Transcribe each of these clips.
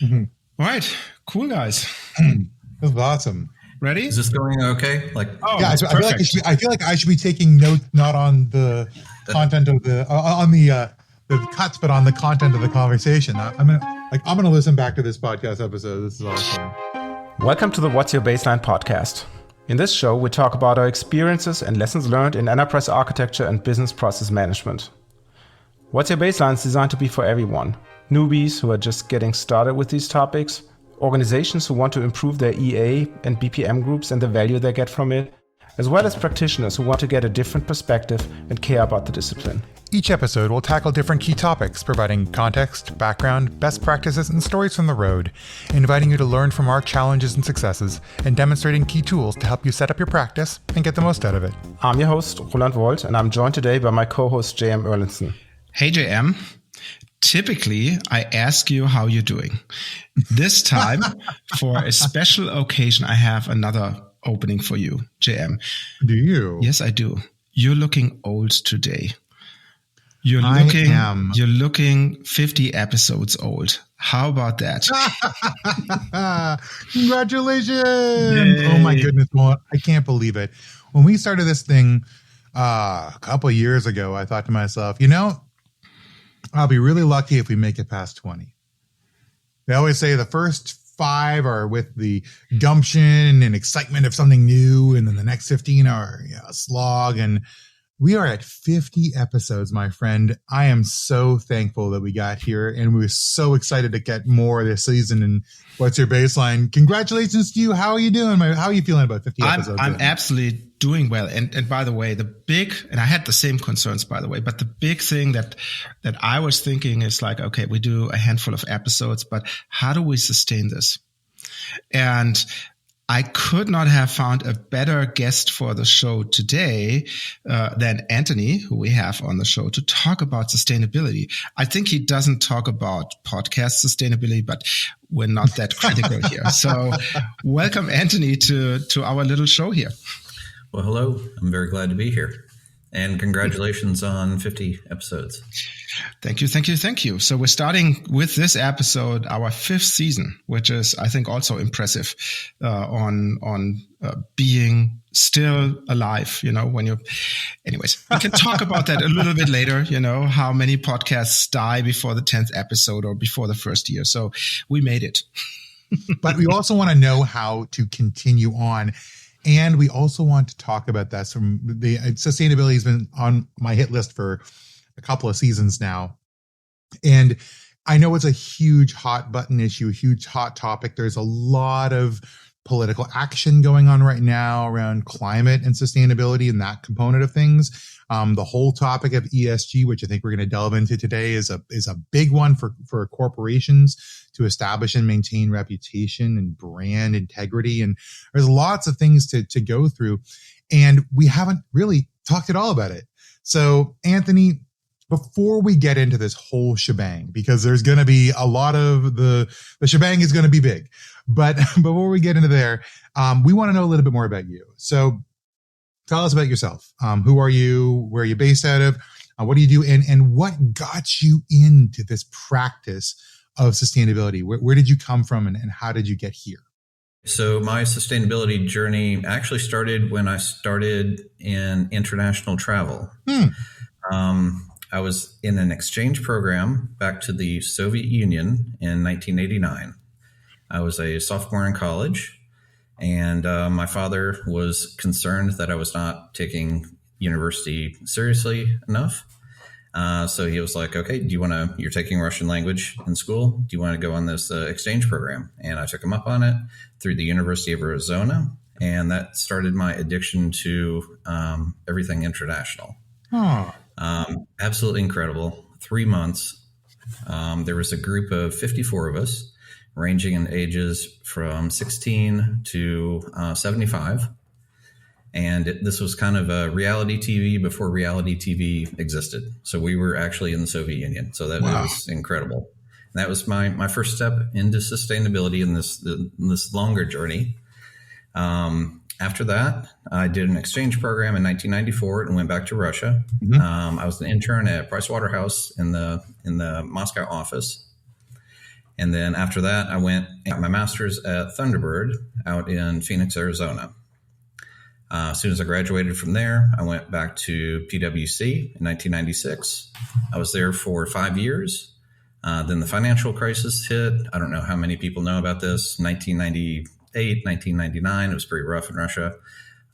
Mm-hmm. All right. Cool, guys. This is awesome. Ready? Is this going okay? Yeah, I feel like I should be taking notes, not on the content of the cuts, but on the content of the conversation. I'm gonna listen back to this podcast episode. This is awesome. Welcome to the What's Your Baseline podcast. In this show, we talk about our experiences and lessons learned in enterprise architecture and business process management. What's Your Baseline is designed to be for everyone. Newbies who are just getting started with these topics, organizations who want to improve their EA and BPM groups and the value they get from it, as well as practitioners who want to get a different perspective and care about the discipline. Each episode will tackle different key topics, providing context, background, best practices, and stories from the road, inviting you to learn from our challenges and successes, and demonstrating key tools to help you set up your practice and get the most out of it. I'm your host, Roland Wolt, and I'm joined today by my co-host, JM Erlinson. Hey, JM. Typically, I ask you how you're doing. This time, for a special occasion, I have another opening for you, JM. Do you? Yes, I do. You're looking old today. You're looking 50 episodes old. How about that? Congratulations! Yay. Oh my goodness, I can't believe it. When we started this thing a couple of years ago, I thought to myself, I'll be really lucky if we make it past 20. They always say the first 5 are with the gumption and excitement of something new, and then the next 15 are a slog. And we are at 50 episodes, my friend. I am so thankful that we got here, and we were so excited to get more this season. And What's Your Baseline? Congratulations to you. How are you doing? How are you feeling about 50 episodes? I'm absolutely doing well. And by the way, and I had the same concerns, by the way, but the big thing that I was thinking is like, okay, we do a handful of episodes, but how do we sustain this? And I could not have found a better guest for the show today than Anthony, who we have on the show, to talk about sustainability. I think he doesn't talk about podcast sustainability, but we're not that critical here. So welcome, Anthony, to our little show here. Well, hello. I'm very glad to be here. And congratulations on 50 episodes. Thank you. So we're starting with this episode, our 5th season, which is, I think, also impressive on being still alive, anyways, we can talk about that a little bit later, how many podcasts die before the 10th episode or before the first year. So we made it. But we also want to know how to continue on. And we also want to talk about that. The sustainability has been on my hit list for a couple of seasons now. And I know it's a huge hot button issue, a huge hot topic. There's a lot of political action going on right now around climate and sustainability and that component of things. The whole topic of ESG, which I think we're going to delve into today, is a big one for corporations to establish and maintain reputation and brand integrity. And there's lots of things to go through. And we haven't really talked at all about it. So, Anthony, before we get into this whole shebang, because there's going to be a lot of the shebang is going to be big. But before we get into there, we want to know a little bit more about you. So tell us about yourself. Who are you? Where are you based out of? What do you do? And what got you into this practice of sustainability? Where did you come from and how did you get here? So my sustainability journey actually started when I started in international travel. I was in an exchange program back to the Soviet Union in 1989. I was a sophomore in college, and my father was concerned that I was not taking university seriously enough. So he was like, okay, you're taking Russian language in school. Do you want to go on this exchange program? And I took him up on it through the University of Arizona. And that started my addiction to everything international. Absolutely incredible. 3 months. There was a group of 54 of us, ranging in ages from 16 to 75. And this was kind of a reality TV before reality TV existed. So we were actually in the Soviet Union. So that was incredible. And that was my first step into sustainability in this longer journey. After that, I did an exchange program in 1994 and went back to Russia. I was an intern at Pricewaterhouse in the Moscow office. And then after that, I went and got my master's at Thunderbird out in Phoenix, Arizona. As soon as I graduated from there, I went back to PwC in 1996. I was there for 5 years. Then the financial crisis hit. I don't know how many people know about this. 1998, 1999, it was pretty rough in Russia.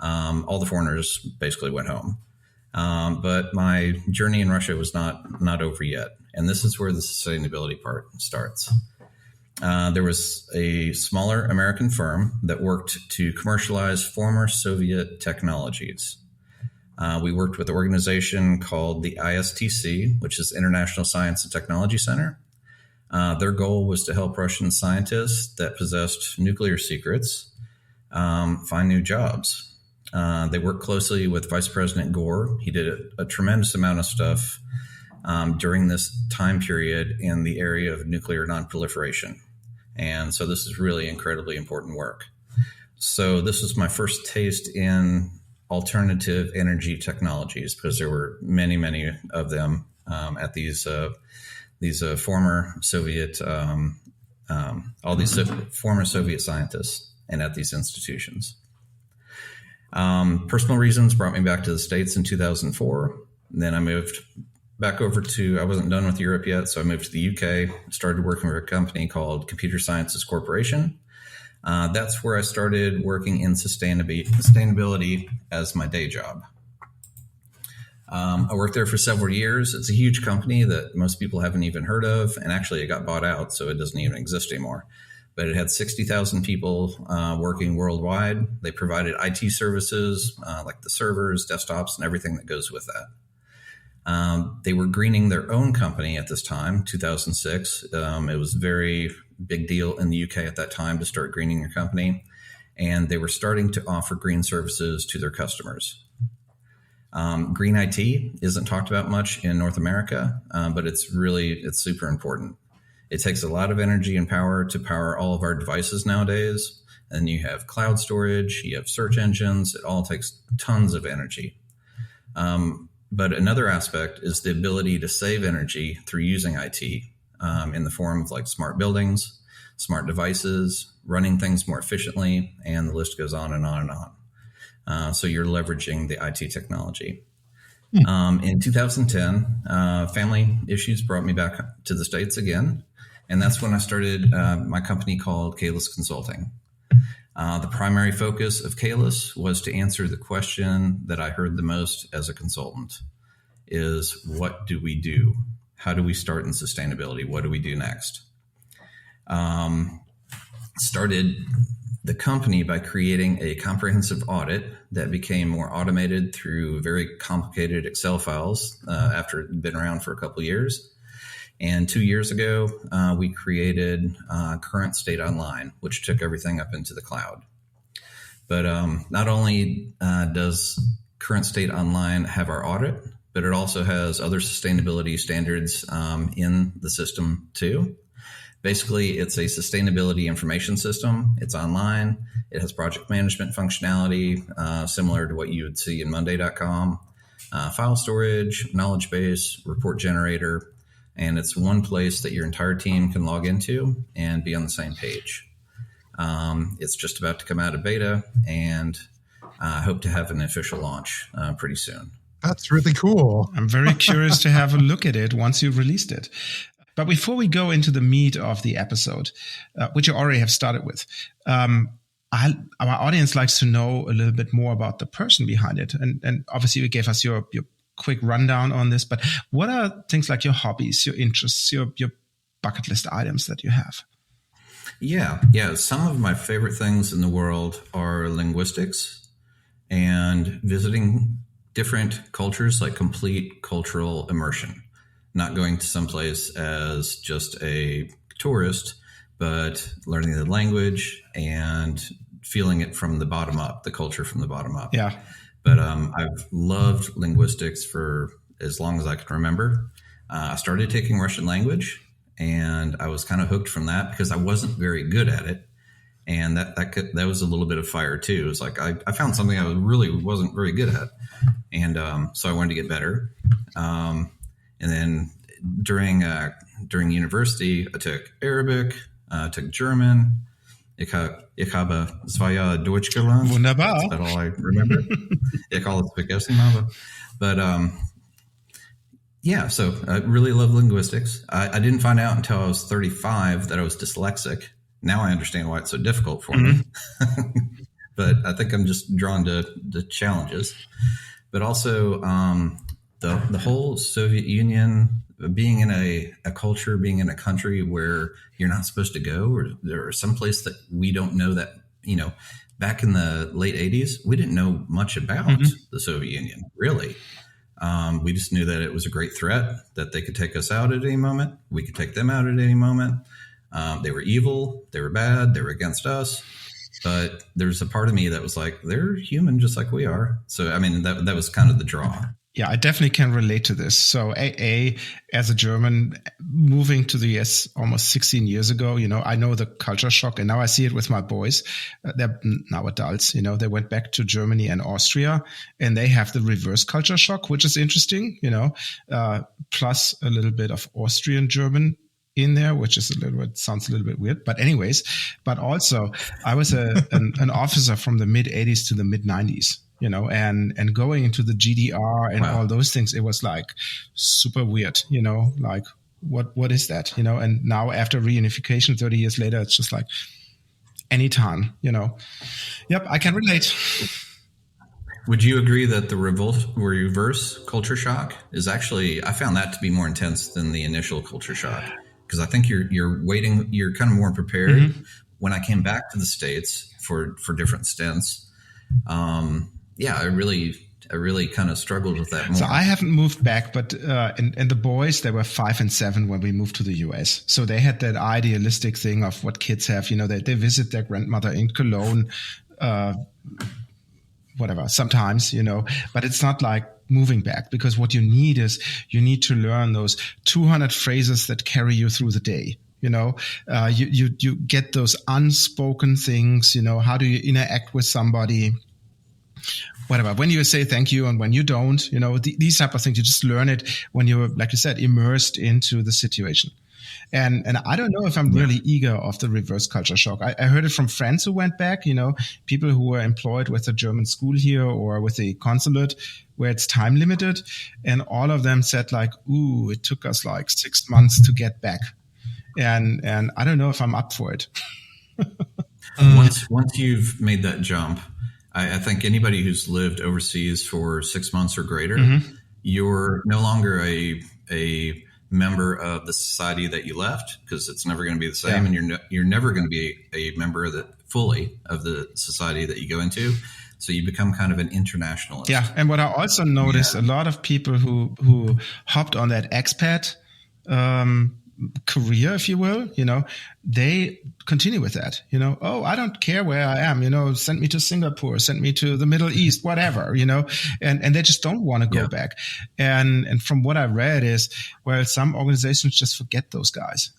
All the foreigners basically went home. But my journey in Russia was not over yet. And this is where the sustainability part starts. There was a smaller American firm that worked to commercialize former Soviet technologies. We worked with an organization called the ISTC, which is International Science and Technology Center. Their goal was to help Russian scientists that possessed nuclear secrets find new jobs. They worked closely with Vice President Gore. He did a tremendous amount of stuff during this time period in the area of nuclear nonproliferation. And so this is really incredibly important work. So this was my first taste in alternative energy technologies, because there were many, many of them at these former Soviet, former Soviet scientists and at these institutions. Personal reasons brought me back to the States in 2004. Then I moved back over I wasn't done with Europe yet, so I moved to the UK, started working for a company called Computer Sciences Corporation. That's where I started working in sustainability as my day job. I worked there for several years. It's a huge company that most people haven't even heard of, and actually it got bought out, so it doesn't even exist anymore. But it had 60,000 people working worldwide. They provided IT services like the servers, desktops, and everything that goes with that. They were greening their own company at this time, 2006. It was a very big deal in the UK at that time to start greening your company. And they were starting to offer green services to their customers. Green IT isn't talked about much in North America, but it's super important. It takes a lot of energy and power to power all of our devices nowadays. And you have cloud storage, you have search engines. It all takes tons of energy. But another aspect is the ability to save energy through using IT in the form of like smart buildings, smart devices, running things more efficiently, and the list goes on and on and on. So you're leveraging the IT technology. In 2010, family issues brought me back to the States again. And that's when I started my company called Caelus Consulting. The primary focus of Caelus was to answer the question that I heard the most as a consultant is, what do we do? How do we start in sustainability? What do we do next? Started the company by creating a comprehensive audit that became more automated through very complicated Excel files after it had been around for a couple of years. And 2 years ago, we created CurrentState Online, which took everything up into the cloud. But not only does CurrentState Online have our audit, but it also has other sustainability standards in the system too. Basically, it's a sustainability information system. It's online. It has project management functionality, similar to what you would see in Monday.com, file storage, knowledge base, report generator. And it's one place that your entire team can log into and be on the same page. It's just about to come out of beta, and I hope to have an official launch pretty soon. That's really cool. I'm very curious to have a look at it once you've released it. But before we go into the meat of the episode, which you already have started with, our audience likes to know a little bit more about the person behind it. And obviously you gave us your quick rundown on this, but what are things like your hobbies, your interests, your bucket list items that you have? Yeah. Some of my favorite things in the world are linguistics and visiting different cultures, like complete cultural immersion, not going to someplace as just a tourist, but learning the language and feeling it from the bottom up, the culture from the bottom up. Yeah. But I've loved linguistics for as long as I can remember. I started taking Russian language, and I was kind of hooked from that because I wasn't very good at it. And that was a little bit of fire too. It was like I found something I really wasn't very good at. And so I wanted to get better. And then during during university, I took Arabic, I took German. Ich habe 2 Jahre Deutsch gelernt. Wunderbar. That's about all I remember. Ich alles vergessen habe. But yeah, so I really love linguistics. I didn't find out until I was 35 that I was dyslexic. Now I understand why it's so difficult for me. But I think I'm just drawn to the challenges. But also the whole Soviet Union, being in a culture, being in a country where you're not supposed to go, or there are some place that we don't know that, back in the late 80s, we didn't know much about the Soviet Union, really. We just knew that it was a great threat, that they could take us out at any moment. We could take them out at any moment. They were evil. They were bad. They were against us. But there's a part of me that was like, they're human just like we are. So, I mean, that was kind of the draw. Yeah, I definitely can relate to this. So as a German moving to the US almost 16 years ago, I know the culture shock, and now I see it with my boys. They're now adults, they went back to Germany and Austria, and they have the reverse culture shock, which is interesting, plus a little bit of Austrian German in there, which is sounds a little bit weird, but anyways, but also I was an officer from the mid 80s to the mid 90s. And going into the GDR and all those things, it was like super weird, like what is that, and now after reunification 30 years later, it's just like anytime, Yep, I can relate. Would you agree that the reverse culture shock is actually, I found that to be more intense than the initial culture shock? Because I think you're kind of more prepared. When I came back to the States for different stints, I really kind of struggled with that more. So I haven't moved back, but and the boys, they were 5 and 7 when we moved to the US. So they had that idealistic thing of what kids have. They visit their grandmother in Cologne, whatever, sometimes, but it's not like moving back, because what you need to learn those 200 phrases that carry you through the day. You get those unspoken things, how do you interact with somebody? Whatever, when you say thank you and when you don't, these type of things, you just learn it when you're, like you said, immersed into the situation. And I don't know if I'm really eager of the reverse culture shock. I heard it from friends who went back, people who were employed with a German school here or with a consulate where it's time limited. And all of them said like, ooh, it took us like 6 months to get back. And I don't know if I'm up for it. Once you've made that jump, I think anybody who's lived overseas for 6 months or greater, you're no longer a member of the society that you left, because it's never going to be the same, and you're never going to be a member of fully of the society that you go into. So you become kind of an internationalist. Yeah, and what I also noticed, a lot of people who hopped on that expat career, if you will, they continue with that, oh, I don't care where I am, send me to Singapore, send me to the Middle East, whatever, and they just don't want to go back. And from what I read is, well, some organizations just forget those guys,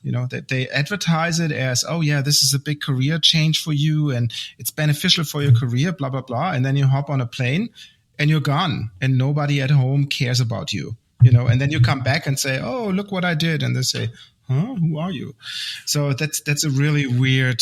they advertise it as, oh yeah, this is a big career change for you and it's beneficial for your career, blah, blah, blah. And then you hop on a plane and you're gone and nobody at home cares about you. And then you come back and say, oh, look what I did. And they say, huh, who are you? So that's a really weird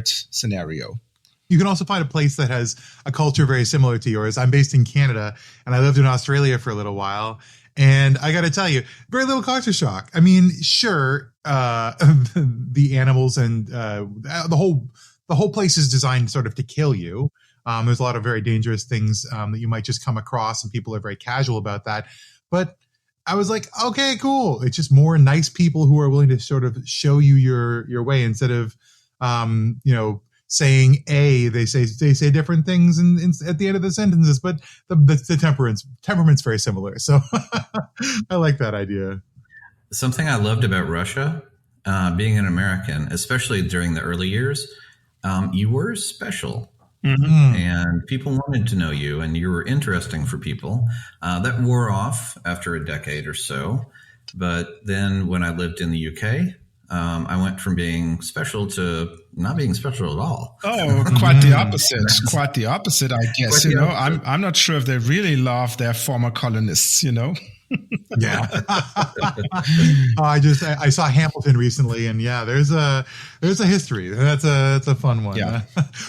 scenario. You can also find a place that has a culture very similar to yours. I'm based in Canada and I lived in Australia for a little while. And I got to tell you, very little culture shock. I mean, sure, the animals and the whole place is designed sort of to kill you. There's a lot of very dangerous things that you might just come across, and people are very casual about that. But I was like, okay, cool. It's just more nice people who are willing to sort of show you your way, instead of, saying A, they say different things at the end of the sentences, but the temperament's very similar. So I like that idea. Something I loved about Russia, being an American, especially during the early years, you were special. And people wanted to know you, and you were interesting for people. That wore off after a decade or so. But then when I lived in the UK, I went from being special to not being special at all. Oh, quite the opposite. Quite the opposite, I guess. I'm not sure if they really love their former colonists, Yeah. I saw Hamilton recently, and yeah, there's a history. That's a fun one. Yeah.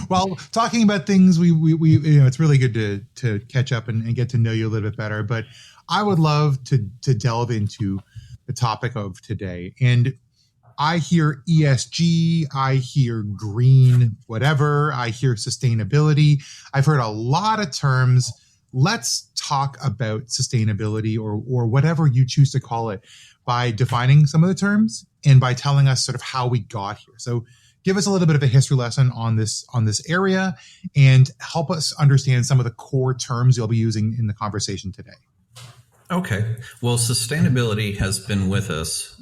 Well, talking about things, we it's really good to catch up and get to know you a little bit better. But I would love to delve into the topic of today. And I hear ESG, I hear green, whatever, I hear sustainability. I've heard a lot of terms. Let's talk about sustainability or whatever you choose to call it by defining some of the terms and by telling us sort of how we got here. So give us a little bit of a history lesson on this area and help us understand some of the core terms you'll be using in the conversation today. Okay. Well, sustainability has been with us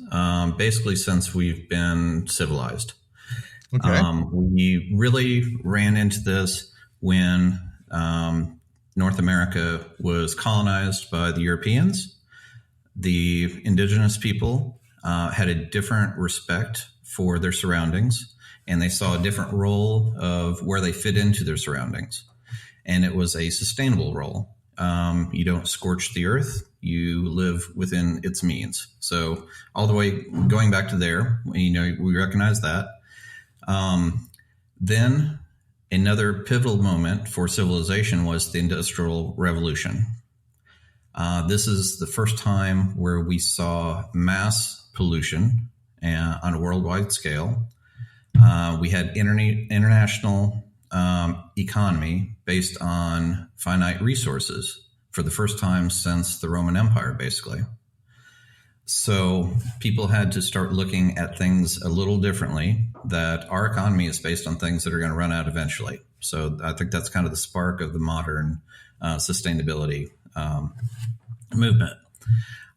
basically since we've been civilized. Okay. We really ran into this when North America was colonized by the Europeans. The indigenous people had a different respect for their surroundings, and they saw a different role of where they fit into their surroundings. And it was a sustainable role. You don't scorch the earth, you live within its means. So all the way going back to there, we recognize that. Then another pivotal moment for civilization was the Industrial Revolution. This is the first time where we saw mass pollution on a worldwide scale. We had international economy based on finite resources for the first time since the Roman Empire, basically. So people had to start looking at things a little differently, that our economy is based on things that are going to run out eventually. So I think that's kind of the spark of the modern sustainability movement.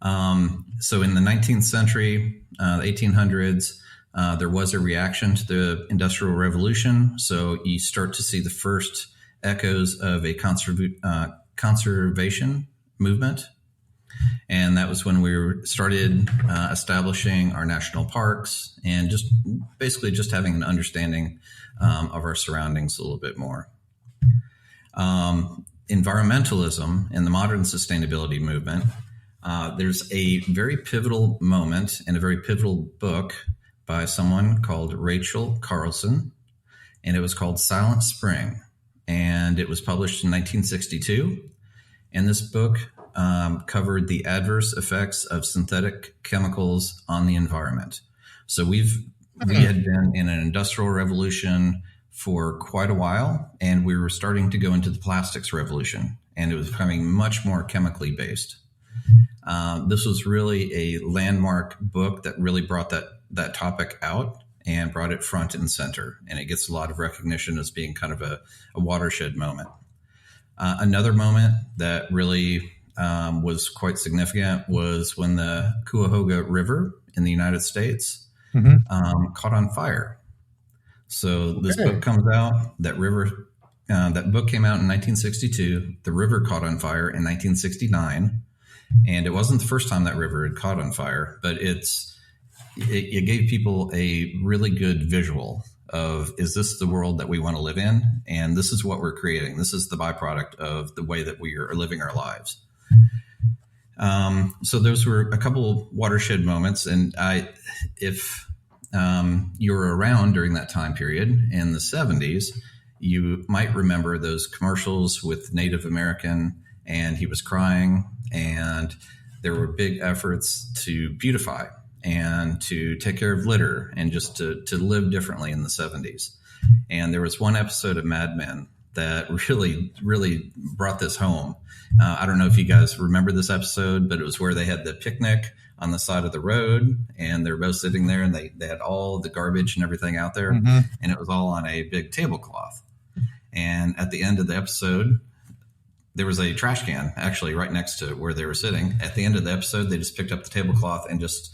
So in the 19th century, the 1800s, there was a reaction to the Industrial Revolution. So you start to see the first echoes of a conservation movement. And that was when we started establishing our national parks and just basically just having an understanding of our surroundings a little bit more. Environmentalism and the modern sustainability movement, there's a very pivotal moment and a very pivotal book by someone called Rachel Carlson, and it was called Silent Spring, and it was published in 1962. And this book covered the adverse effects of synthetic chemicals on the environment. So we had been in an industrial revolution for quite a while, and we were starting to go into the plastics revolution, and it was becoming much more chemically based. This was really a landmark book that really brought that topic out and brought it front and center, and it gets a lot of recognition as being kind of a watershed moment. Another moment that really was quite significant was when the Cuyahoga River in the United States caught on fire. So this book comes out, that book came out in 1962. The river caught on fire in 1969. And it wasn't the first time that river had caught on fire, but it gave people a really good visual of, is this the world that we want to live in? And this is what we're creating. This is the byproduct of the way that we are living our lives. So those were a couple watershed moments. And if you were around during that time period in the 70s, you might remember those commercials with Native American, and he was crying, and there were big efforts to beautify and to take care of litter and just to live differently in the 70s. And there was one episode of Mad Men that really, really brought this home. I don't know if you guys remember this episode, but it was where they had the picnic on the side of the road, and they're both sitting there, and they had all the garbage and everything out there, and it was all on a big tablecloth. And at the end of the episode, there was a trash can actually right next to where they were sitting. At the end of the episode, they just picked up the tablecloth and just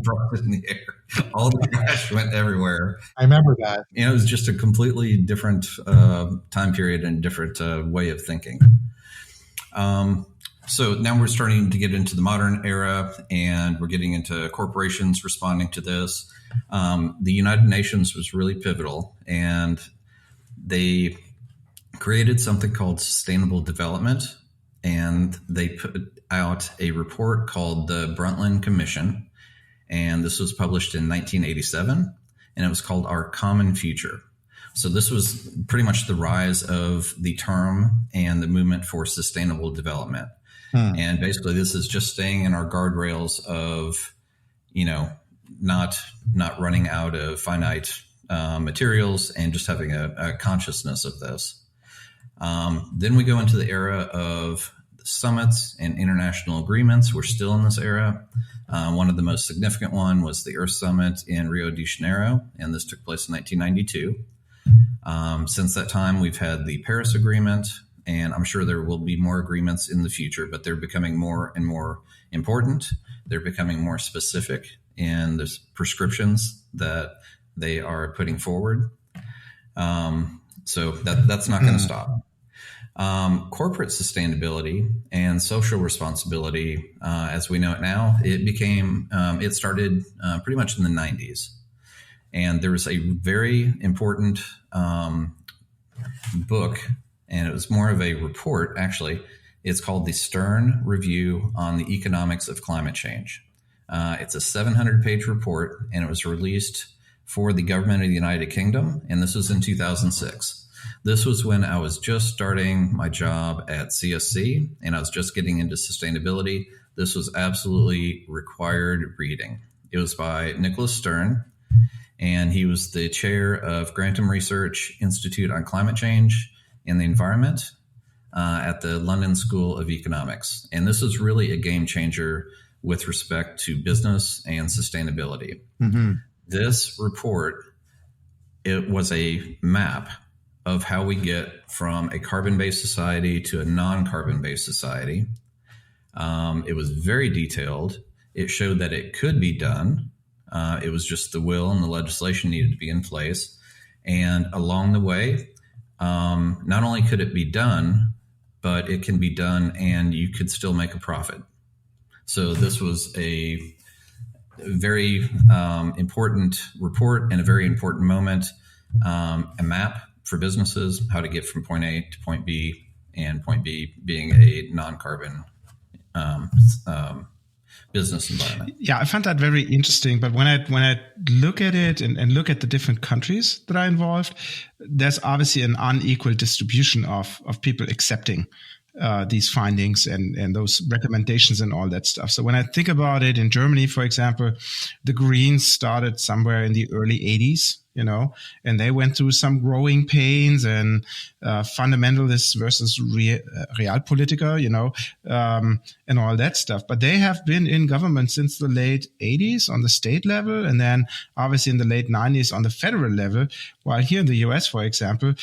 dropped it in the air. All the trash went everywhere. I remember that. It was just a completely different time period and different way of thinking. So now we're starting to get into the modern era, and we're getting into corporations responding to this. The United Nations was really pivotal, and they created something called sustainable development. and they put out a report called the Brundtland Commission. And this was published in 1987, and it was called Our Common Future. So this was pretty much the rise of the term and the movement for sustainable development. And basically, this is just staying in our guardrails of, not running out of finite materials and just having a consciousness of this. Then we go into the era of summits and international agreements. We're still in this era. One of the most significant one was the Earth Summit in Rio de Janeiro, and this took place in 1992. Since that time, we've had the Paris Agreement, and I'm sure there will be more agreements in the future, but they're becoming more and more important. They're becoming more specific in the prescriptions that they are putting forward. So that's not going to stop. Corporate sustainability and social responsibility, as we know it now, it started pretty much in the 90s. And there was a very important book, and it was more of a report, actually. It's called the Stern Review on the Economics of Climate Change. It's a 700-page report, and it was released for the government of the United Kingdom, and this was in 2006. This was when I was just starting my job at CSC, and I was just getting into sustainability. This was absolutely required reading. It was by Nicholas Stern, and he was the chair of Grantham Research Institute on Climate Change and the Environment at the London School of Economics. And this is really a game changer with respect to business and sustainability. Mm-hmm. This report, it was a map of how we get from a carbon-based society to a non-carbon-based society. It was very detailed. It showed that it could be done. It was just the will and the legislation needed to be in place. And along the way, not only could it be done, but it can be done and you could still make a profit. So this was a very important report and a very important moment, a map for businesses, how to get from point A to point B, and point B being a non-carbon business environment. Yeah, I found that very interesting. But when I look at it and look at the different countries that are involved, there's obviously an unequal distribution of people accepting these findings and those recommendations and all that stuff. So when I think about it, in Germany, for example, the Greens started somewhere in the early 80s, and they went through some growing pains and fundamentalists versus realpolitiker, and all that stuff. But they have been in government since the late 80s on the state level, and then obviously in the late 90s on the federal level, while here in the US, for example,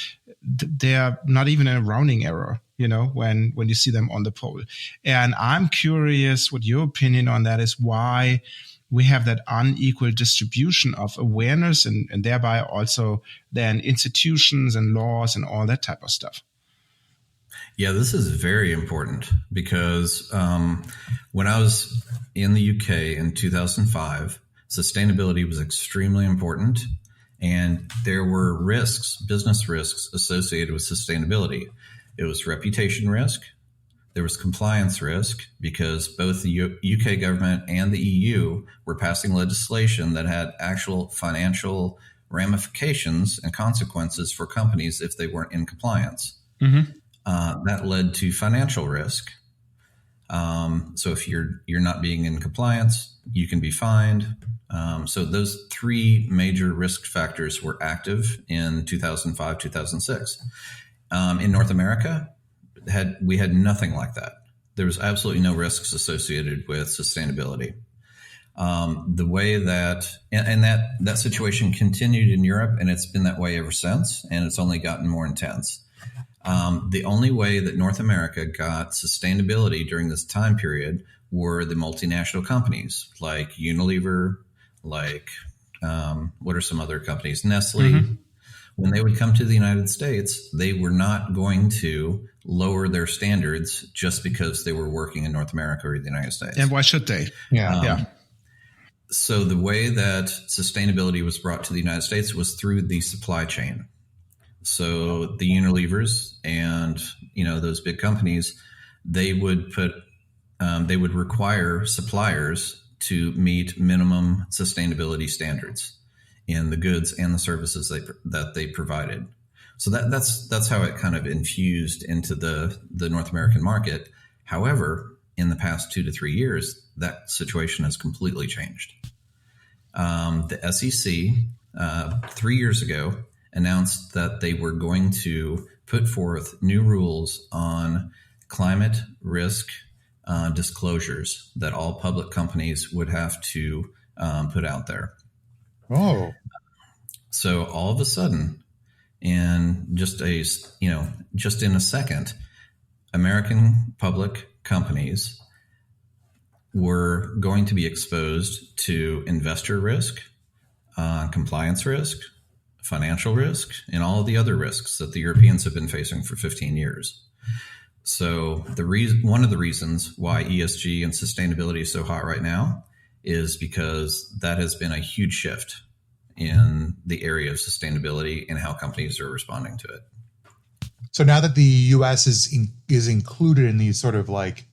they are not even in a rounding error, when you see them on the poll. And I'm curious what your opinion on that is, why we have that unequal distribution of awareness and thereby also then institutions and laws and all that type of stuff. Yeah, this is very important because when I was in the UK in 2005, sustainability was extremely important. And there were risks, business risks associated with sustainability. It was reputation risk. There was compliance risk because both the UK government and the EU were passing legislation that had actual financial ramifications and consequences for companies if they weren't in compliance. Mm-hmm. That led to financial risk. So if you're not being in compliance, you can be fined. So those three major risk factors were active in 2005, 2006. In North America, we had nothing like that. There was absolutely no risks associated with sustainability. The way that, and that situation continued in Europe, and it's been that way ever since, and it's only gotten more intense. The only way that North America got sustainability during this time period were the multinational companies like Unilever, like what are some other companies? Nestle. Mm-hmm. When they would come to the United States, they were not going to lower their standards just because they were working in North America or the United States. And why should they? Yeah. So the way that sustainability was brought to the United States was through the supply chain. So the Unilevers and those big companies, they would require suppliers to meet minimum sustainability standards in the goods and the services that they provided. So that's how it kind of infused into the North American market. However, in the past 2 to 3 years, that situation has completely changed. The SEC 3 years ago announced that they were going to put forth new rules on climate risk disclosures that all public companies would have to put out there. Oh, so all of a sudden, in just in a second, American public companies were going to be exposed to investor risk, compliance risk, financial risk, and all of the other risks that the Europeans have been facing for 15 years. So one of the reasons why ESG and sustainability is so hot right now is because that has been a huge shift in the area of sustainability and how companies are responding to it. So now that the U.S. is included in these sort of like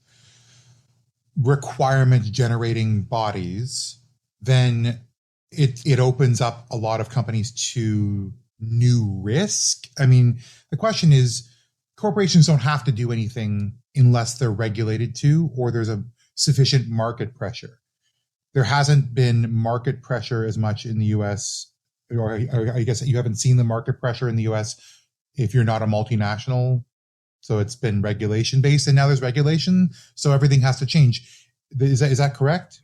requirement generating bodies, then it opens up a lot of companies to new risk. I mean, the question is, corporations don't have to do anything unless they're regulated to, or there's a sufficient market pressure. There hasn't been market pressure as much in the U.S., or I guess you haven't seen the market pressure in the U.S. if you're not a multinational. So it's been regulation based, and now there's regulation, so everything has to change. Is that correct?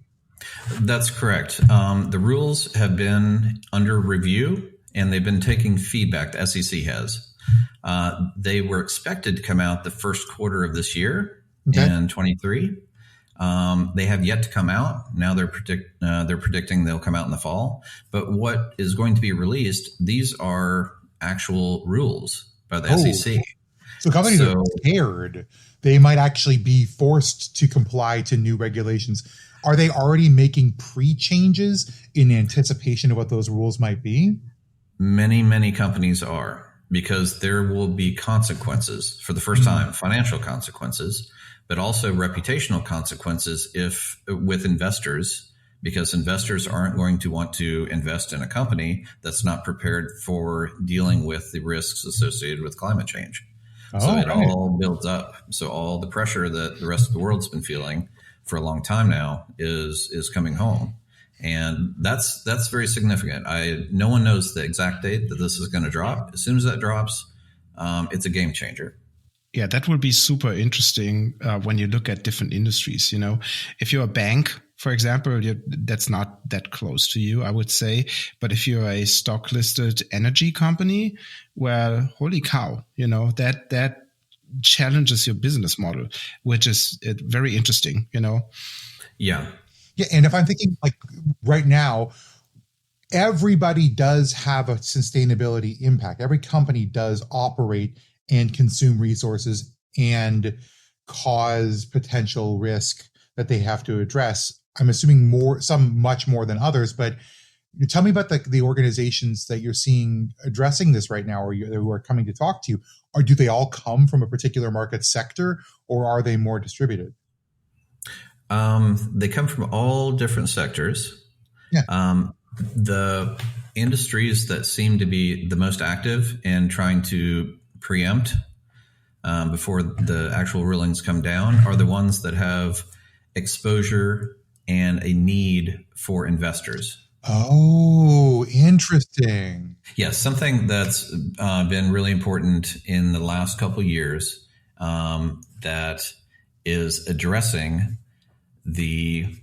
That's correct. The rules have been under review, and they've been taking feedback. The SEC has. They were expected to come out the first quarter of this year, in 23. They have yet to come out. Now they're predicting they'll come out in the fall. But what is going to be released, these are actual rules by the SEC. So companies are scared. They might actually be forced to comply to new regulations. Are they already making pre-changes in anticipation of what those rules might be? Many, many companies are, because there will be consequences for the first time, financial consequences, but also reputational consequences with investors, because investors aren't going to want to invest in a company that's not prepared for dealing with the risks associated with climate change. So it all builds up. So all the pressure that the rest of the world's been feeling for a long time now is coming home. And that's very significant. No one knows the exact date that this is going to drop. As soon as that drops, it's a game changer. Yeah, that will be super interesting when you look at different industries. You know, if you're a bank, for example, that's not that close to you, I would say. But if you're a stock listed energy company, well, holy cow, you know, that challenges your business model, which is very interesting, you know? Yeah. Yeah. And if I'm thinking like right now, everybody does have a sustainability impact. Every company does operate and consume resources and cause potential risk that they have to address. I'm assuming some much more than others, but tell me about the organizations that you're seeing addressing this right now, or who are coming to talk to you. Or do they all come from a particular market sector, or are they more distributed? They come from all different sectors. Yeah. The industries that seem to be the most active in trying to preempt before the actual rulings come down are the ones that have exposure and a need for investors. Oh, interesting. Yes, something that's been really important in the last couple of years that is addressing the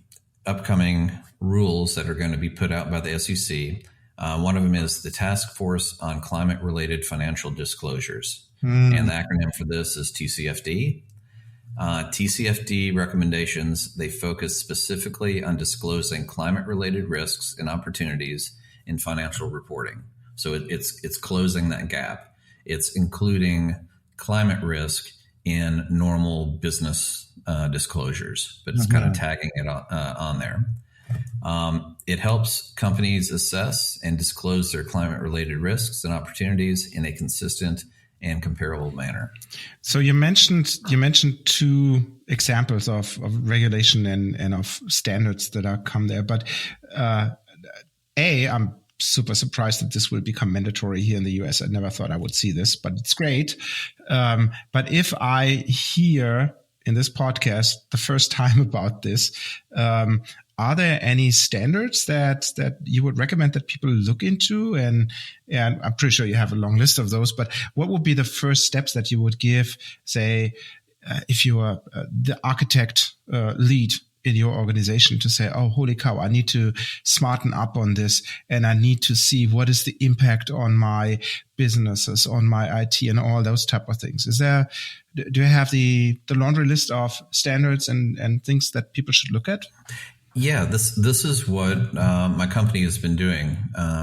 upcoming rules that are going to be put out by the SEC. One of them is the Task Force on Climate-Related Financial Disclosures. And the acronym for this is TCFD. TCFD recommendations, they focus specifically on disclosing climate-related risks and opportunities in financial reporting. So it's closing that gap. It's including climate risk in normal business disclosures, but it's kind of tagging it on there. It helps companies assess and disclose their climate-related risks and opportunities in a consistent and comparable manner. So you mentioned two examples of regulation and of standards that are come there, but I'm super surprised that this will become mandatory here in the US. I never thought I would see this, but it's great. But if I hear in this podcast the first time about this, are there any standards that you would recommend that people look into? And I'm pretty sure you have a long list of those, but what would be the first steps that you would give, say, if you are the architect lead in your organization, to say, oh, holy cow, I need to smarten up on this, and I need to see what is the impact on my businesses, on my IT, and all those type of things. Do you have the laundry list of standards and things that people should look at? Yeah, this is what my company has been doing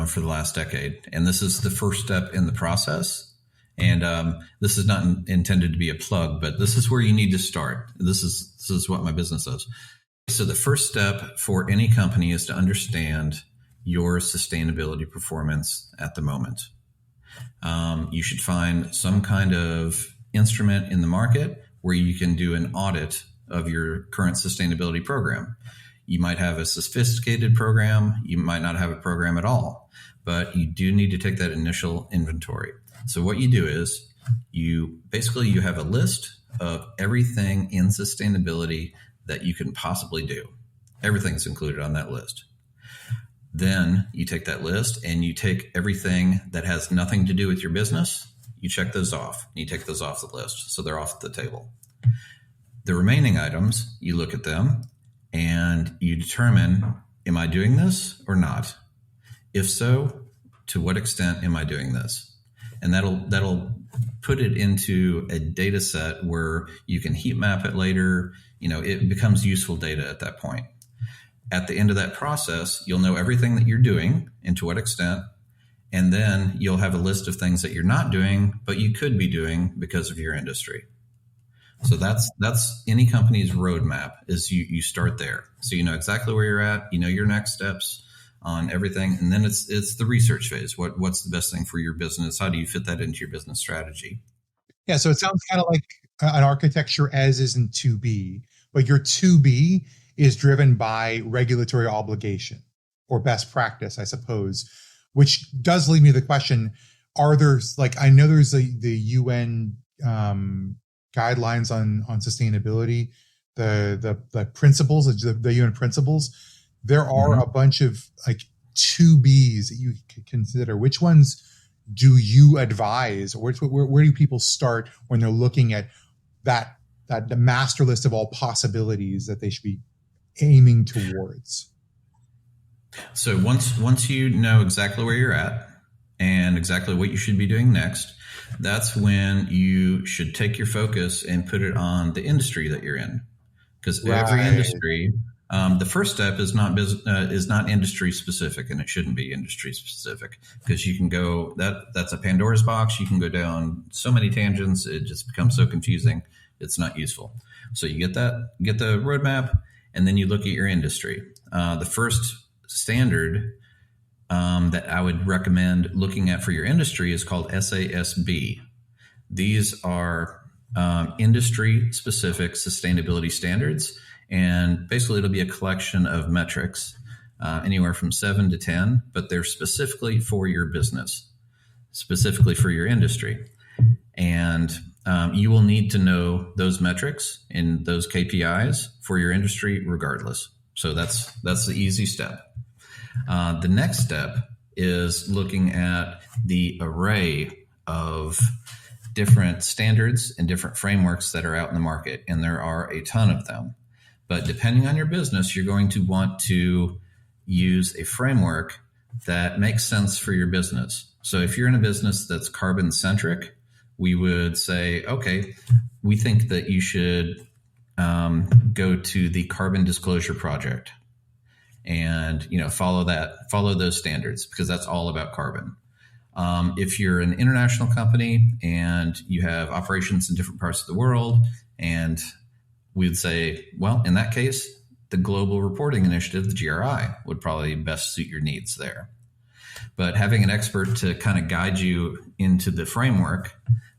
for the last decade, and this is the first step in the process. And this is not intended to be a plug, but this is where you need to start. This is what my business does. So the first step for any company is to understand your sustainability performance at the moment. You should find some kind of instrument in the market where you can do an audit of your current sustainability program. You might have a sophisticated program. You might not have a program at all, but you do need to take that initial inventory. So what you do is you have a list of everything in sustainability that you can possibly do. Everything's included on that list. Then you take that list and you take everything that has nothing to do with your business. You check those off. You take those off the list, so they're off the table. The remaining items, you look at them and you determine, am I doing this or not? If so, to what extent am I doing this? And that'll put it into a data set where you can heat map it later. It becomes useful data at that point. At the end of that process, you'll know everything that you're doing and to what extent. And then you'll have a list of things that you're not doing, but you could be doing because of your industry. So that's any company's roadmap, is you start there. So you know exactly where you're at, you know your next steps on everything. And then it's the research phase. What's the best thing for your business? How do you fit that into your business strategy? Yeah, so it sounds kind of like an architecture as is in 2B, but your 2B is driven by regulatory obligation or best practice, I suppose, which does lead me to the question, are there, I know there's the UN guidelines on sustainability, the principles, the UN principles. There are a bunch of 2Bs that you could consider. Which ones do you advise, or where do people start when they're looking at the master list of all possibilities that they should be aiming towards? So once you know exactly where you're at and exactly what you should be doing next, that's when you should take your focus and put it on the industry that you're in. Because every industry, the first step is not industry specific, and it shouldn't be industry specific, because you can go, that's a Pandora's box. You can go down so many tangents. It just becomes so confusing. It's not useful. So you get the roadmap, and then you look at your industry. The first standard that I would recommend looking at for your industry is called SASB. These are industry-specific sustainability standards, and basically it'll be a collection of metrics, anywhere from 7 to 10, but they're specifically for your business, specifically for your industry. And you will need to know those metrics and those KPIs for your industry regardless. So that's the easy step. The next step is looking at the array of different standards and different frameworks that are out in the market, and there are a ton of them. But depending on your business, you're going to want to use a framework that makes sense for your business. So if you're in a business that's carbon centric, we would say, okay, we think that you should go to the Carbon Disclosure Project and follow those standards, because that's all about carbon. If you're an international company and you have operations in different parts of the world, and we'd say, well, in that case, the Global Reporting Initiative, the GRI, would probably best suit your needs there. But having an expert to kind of guide you into the framework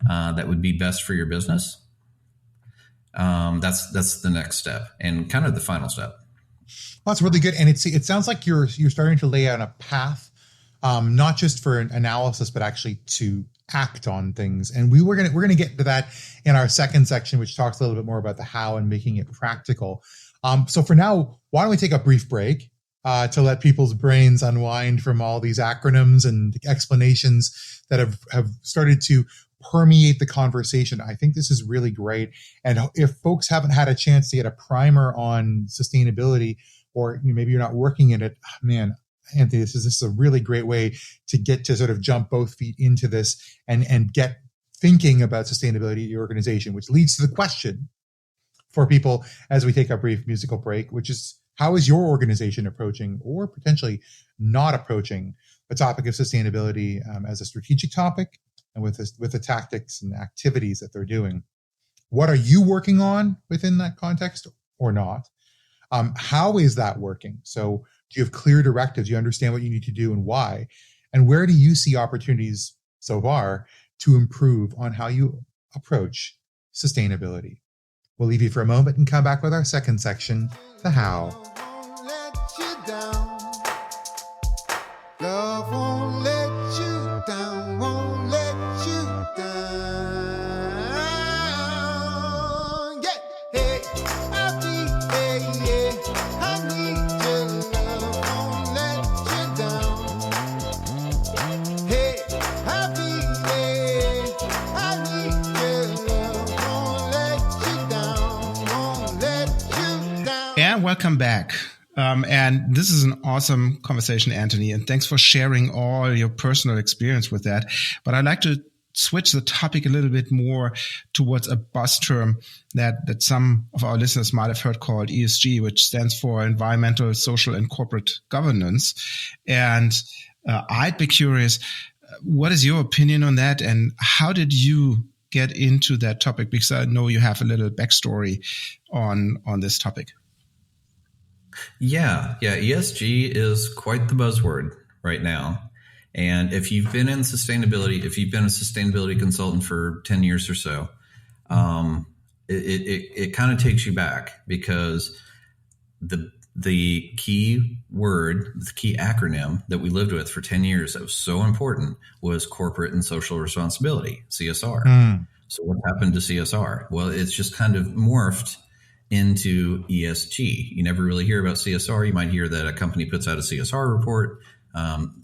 that would be best for your business, that's the next step and kind of the final step. Well, that's really good. And it sounds like you're starting to lay out a path, not just for an analysis, but actually to act on things. And we're gonna get to that in our second section, which talks a little bit more about the how and making it practical. So for now, why don't we take a brief break to let people's brains unwind from all these acronyms and explanations that have started to permeate the conversation. I think this is really great. And if folks haven't had a chance to get a primer on sustainability, or maybe you're not working in it, man, Anthony, this is a really great way to get to sort of jump both feet into this and get thinking about sustainability at your organization, which leads to the question for people as we take a brief musical break, which is, how is your organization approaching or potentially not approaching the topic of sustainability as a strategic topic and with the tactics and activities that they're doing? What are you working on within that context or not? How is that working? So do you have clear directives? Do you understand what you need to do and why? And where do you see opportunities so far to improve on how you approach sustainability? We'll leave you for a moment and come back with our second section, the how. Love won't let you down, won't let you down. Yeah, hey, I need your love, won't let you down. Hey, I need your love, won't let you down, won't let you down. And welcome back. And this is an awesome conversation, Anthony, and thanks for sharing all your personal experience with that. But I'd like to switch the topic a little bit more towards a buzz term that some of our listeners might have heard called ESG, which stands for Environmental, Social, and Corporate Governance. And I'd be curious, what is your opinion on that, and how did you get into that topic? Because I know you have a little backstory on this topic. Yeah. ESG is quite the buzzword right now. And if you've been in sustainability, if you've been a sustainability consultant for 10 years or so, it kind of takes you back, because the key word, the key acronym that we lived with for 10 years that was so important was corporate and social responsibility, CSR. So what happened to CSR? Well, it's just kind of morphed into ESG. You never really hear about CSR. You might hear that a company puts out a CSR report.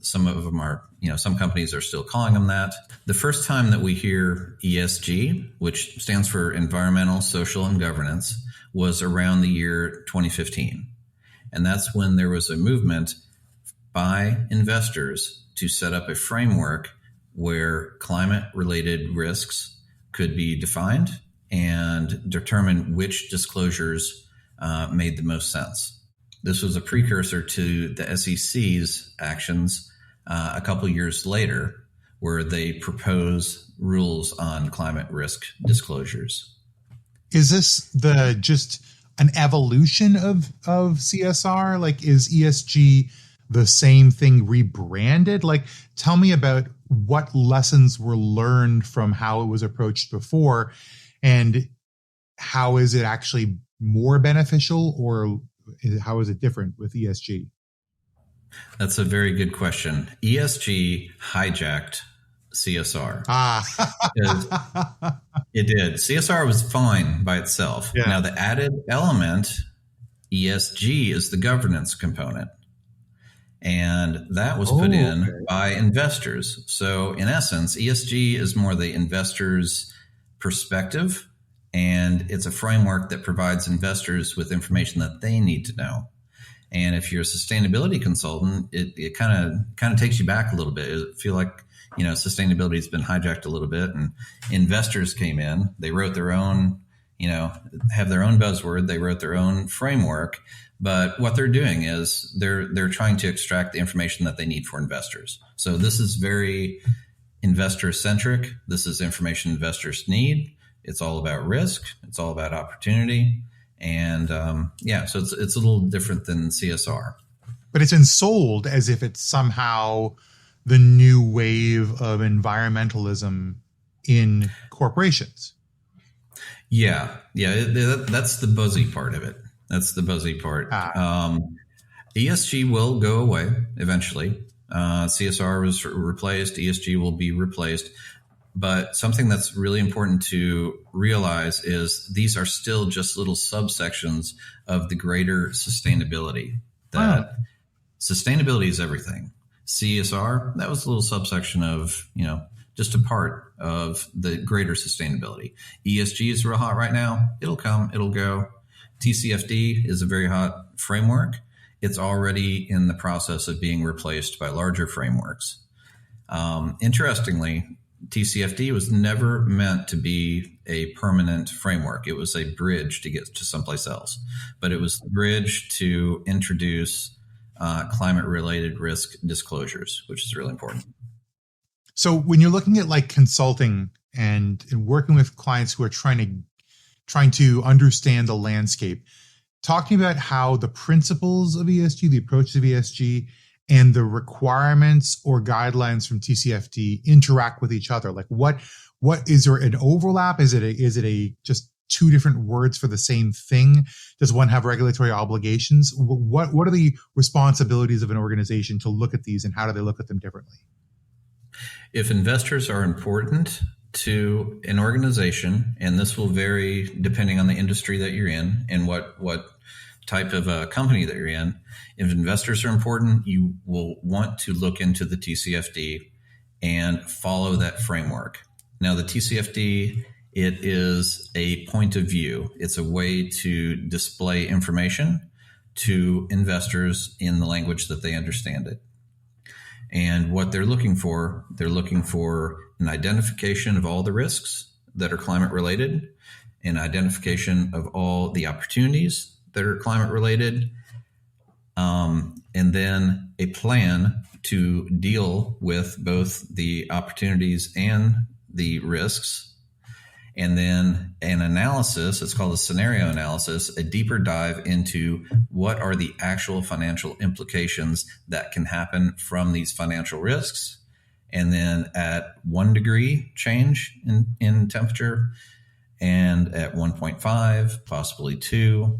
Some of them are, some companies are still calling them that. The first time that we hear ESG, which stands for Environmental, Social, and Governance, was around the year 2015. And that's when there was a movement by investors to set up a framework where climate-related risks could be defined and determine which disclosures made the most sense. This was a precursor to the SEC's actions a couple years later, where they propose rules on climate risk disclosures. Is this just an evolution of CSR? Like, is ESG the same thing rebranded? Like, tell me about what lessons were learned from how it was approached before, and how is it actually more beneficial, or how is it different with ESG? That's a very good question. ESG hijacked CSR. It did. CSR was fine by itself. Yeah. Now, the added element, ESG, is the governance component. And that was put in by investors. So in essence, ESG is more the investor's perspective, and it's a framework that provides investors with information that they need to know. And if you're a sustainability consultant, it kind of takes you back a little bit. I feel like, sustainability has been hijacked a little bit, and investors came in, they wrote their own, have their own buzzword, they wrote their own framework. But what they're doing is they're trying to extract the information that they need for investors. So this is very investor centric. This is information investors need. It's all about risk. It's all about opportunity. And so it's a little different than CSR. But it's been sold as if it's somehow the new wave of environmentalism in corporations. Yeah. That's the buzzy part of it. That's the buzzy part. ESG will go away eventually. CSR was replaced. ESG will be replaced. But something that's really important to realize is these are still just little subsections of the greater sustainability. That sustainability is everything. CSR, that was a little subsection of, just a part of the greater sustainability. ESG is real hot right now. It'll come, it'll go. TCFD is a very hot framework. It's already in the process of being replaced by larger frameworks. Interestingly, TCFD was never meant to be a permanent framework. It was a bridge to get to someplace else, but it was the bridge to introduce climate-related risk disclosures, which is really important. So when you're looking at like consulting and working with clients who are trying to understand the landscape, talking about how the principles of ESG, the approach of ESG, and the requirements or guidelines from TCFD interact with each other. Like what is there an overlap? Is it a just two different words for the same thing? Does one have regulatory obligations? What are the responsibilities of an organization to look at these, and how do they look at them differently? If investors are important to an organization, and this will vary depending on the industry that you're in and what type of a company that you're in. If investors are important, you will want to look into the TCFD and follow that framework. Now, the TCFD, it is a point of view. It's a way to display information to investors in the language that they understand it. And what they're looking for an identification of all the risks that are climate related, an identification of all the opportunities that are climate related, and then a plan to deal with both the opportunities and the risks. And then an analysis, it's called a scenario analysis, a deeper dive into what are the actual financial implications that can happen from these financial risks. And then at 1 degree change in temperature, and at 1.5, possibly 2.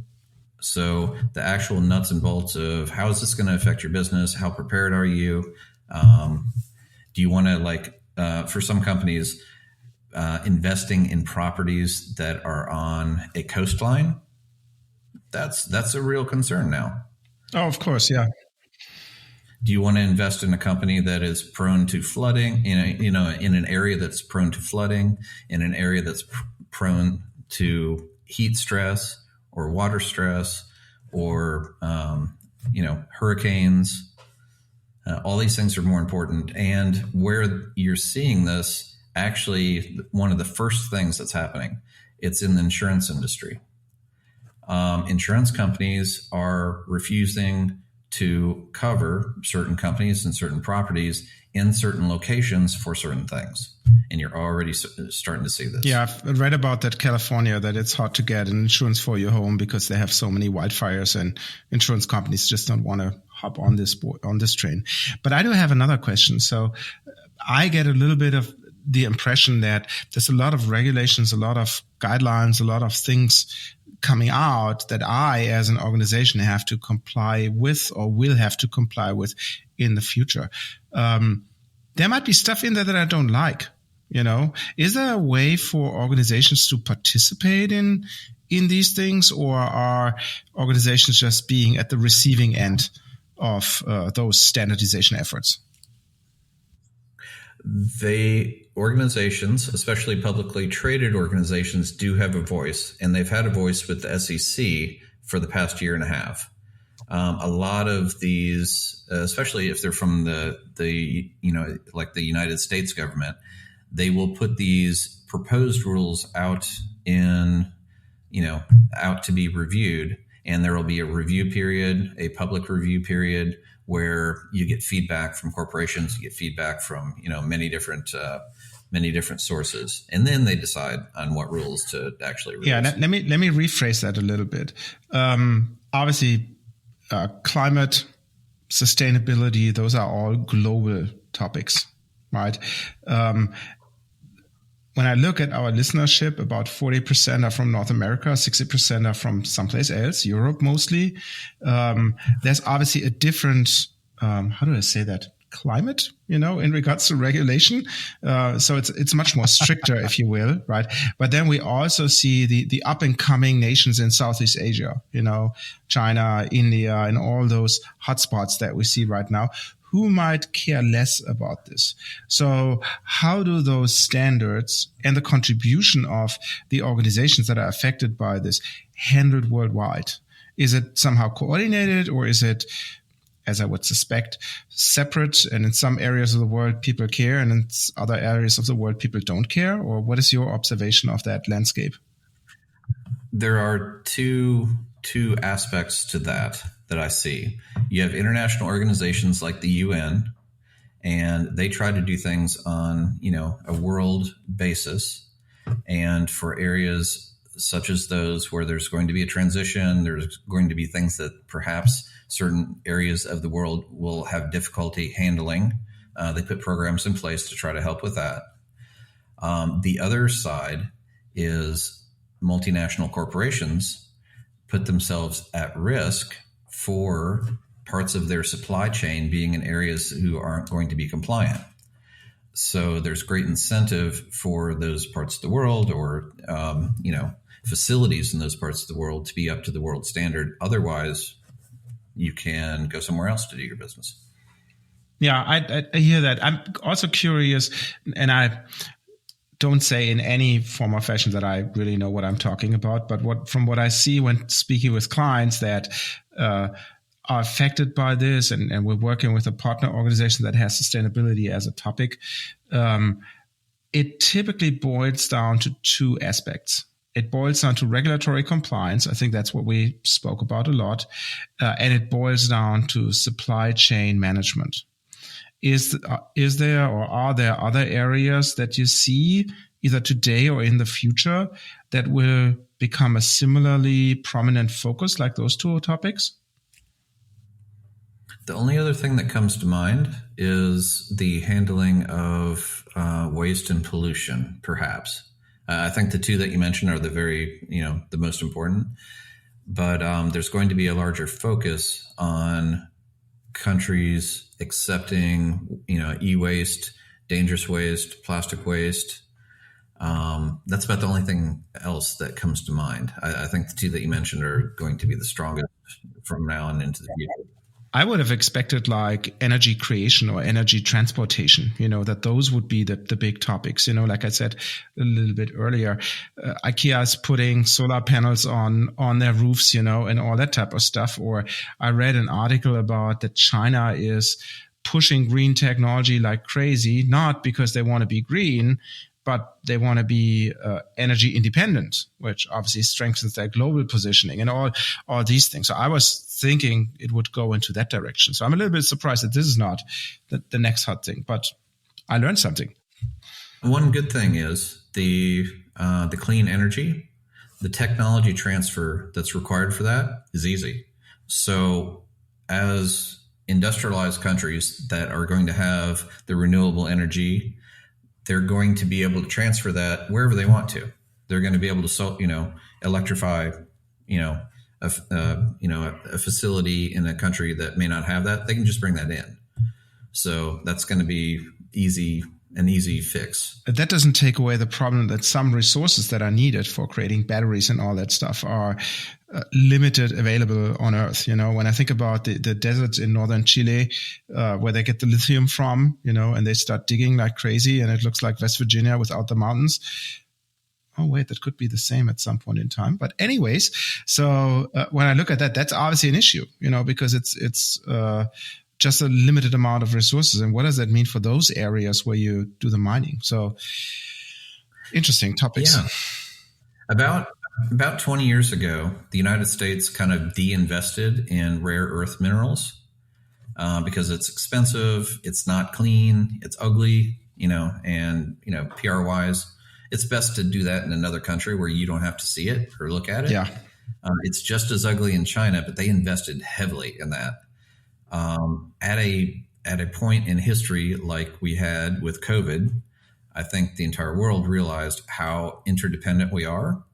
So the actual nuts and bolts of how is this going to affect your business? How prepared are you? Do you want to, for some companies, investing in properties that are on a coastline? That's a real concern now. Oh, of course, yeah. Do you want to invest in a company that is prone to flooding? In an area that's prone to flooding, in an area that's prone to heat stress or water stress, or hurricanes. All these things are more important. And where you're seeing this, actually, one of the first things that's happening, it's in the insurance industry. Insurance companies are refusing to cover certain companies and certain properties in certain locations for certain things. And you're already starting to see this. Yeah, I've read about that California, that it's hard to get an insurance for your home because they have so many wildfires, and insurance companies just don't want to hop on this train. But I do have another question. So I get a little bit of the impression that there's a lot of regulations, a lot of guidelines, a lot of things coming out that I, as an organization, have to comply with or will have to comply with in the future. There might be stuff in there that I don't like. Is there a way for organizations to participate in these things, or are organizations just being at the receiving end of those standardization efforts? Organizations, especially publicly traded organizations, do have a voice, and they've had a voice with the SEC for the past year and a half. A lot of these, especially if they're from the United States government, they will put these proposed rules out to be reviewed, and there will be a review period, a public review period, where you get feedback from corporations, you get feedback from many different sources, and then they decide on what rules to actually release. Yeah, let me rephrase that a little bit. Obviously, climate, sustainability, those are all global topics, right? When I look at our listenership, about 40% are from North America, 60% are from someplace else, Europe mostly. There's obviously a different, how do I say that? Climate, in regards to regulation. So it's much more stricter, if you will, right? But then we also see the up and coming nations in Southeast Asia, China, India, and all those hotspots that we see right now, who might care less about this. So how do those standards and the contribution of the organizations that are affected by this handled worldwide? Is it somehow coordinated, or is it, as I would suspect, separate, and in some areas of the world people care and in other areas of the world people don't care? Or what is your observation of that landscape? There are two aspects to that I see. You have international organizations like the UN, and they try to do things on, a world basis. And for areas such as those where there's going to be a transition, there's going to be things that perhaps certain areas of the world will have difficulty handling. They put programs in place to try to help with that. The other side is multinational corporations put themselves at risk for parts of their supply chain being in areas who aren't going to be compliant. So there's great incentive for those parts of the world, or, facilities in those parts of the world to be up to the world standard. Otherwise, you can go somewhere else to do your business. Yeah, I hear that. I'm also curious, and I don't say in any form or fashion that I really know what I'm talking about, but from what I see when speaking with clients that are affected by this, and we're working with a partner organization that has sustainability as a topic, it typically boils down to two aspects. It boils down to regulatory compliance. I think that's what we spoke about a lot. And it boils down to supply chain management. Is there, or are there other areas that you see either today or in the future that will become a similarly prominent focus like those two topics? The only other thing that comes to mind is the handling of waste and pollution, perhaps. I think the two that you mentioned are the most important. But there's going to be a larger focus on countries accepting, e-waste, dangerous waste, plastic waste. That's about the only thing else that comes to mind. I think the two that you mentioned are going to be the strongest from now on into the future. I would have expected like energy creation or energy transportation, that those would be the big topics. Like I said a little bit earlier, IKEA is putting solar panels on their roofs, and all that type of stuff. Or I read an article about that China is pushing green technology like crazy, not because they want to be green, but they want to be energy independent, which obviously strengthens their global positioning and all these things. So I was thinking it would go into that direction. So I'm a little bit surprised that this is not the next hot thing, but I learned something. One good thing is the clean energy, the technology transfer that's required for that is easy. So as industrialized countries that are going to have the renewable energy, they're going to be able to transfer that wherever they want to. They're going to be able to, electrify, a facility in a country that may not have that. They can just bring that in. So that's going to be an easy fix. That doesn't take away the problem that some resources that are needed for creating batteries and all that stuff are limited available on Earth. When I think about the deserts in northern Chile, where they get the lithium from, and they start digging like crazy, and it looks like West Virginia without the mountains. Oh, wait, that could be the same at some point in time. But anyways, so when I look at that, that's obviously an issue, because it's just a limited amount of resources. And what does that mean for those areas where you do the mining? So interesting topics. Yeah. About 20 years ago, the United States kind of de-invested in rare earth minerals because it's expensive, it's not clean, it's ugly, and PR-wise, it's best to do that in another country where you don't have to see it or look at it. Yeah. It's just as ugly in China, but they invested heavily in that. At a at a point in history like we had with COVID, I think the entire world realized how interdependent we are.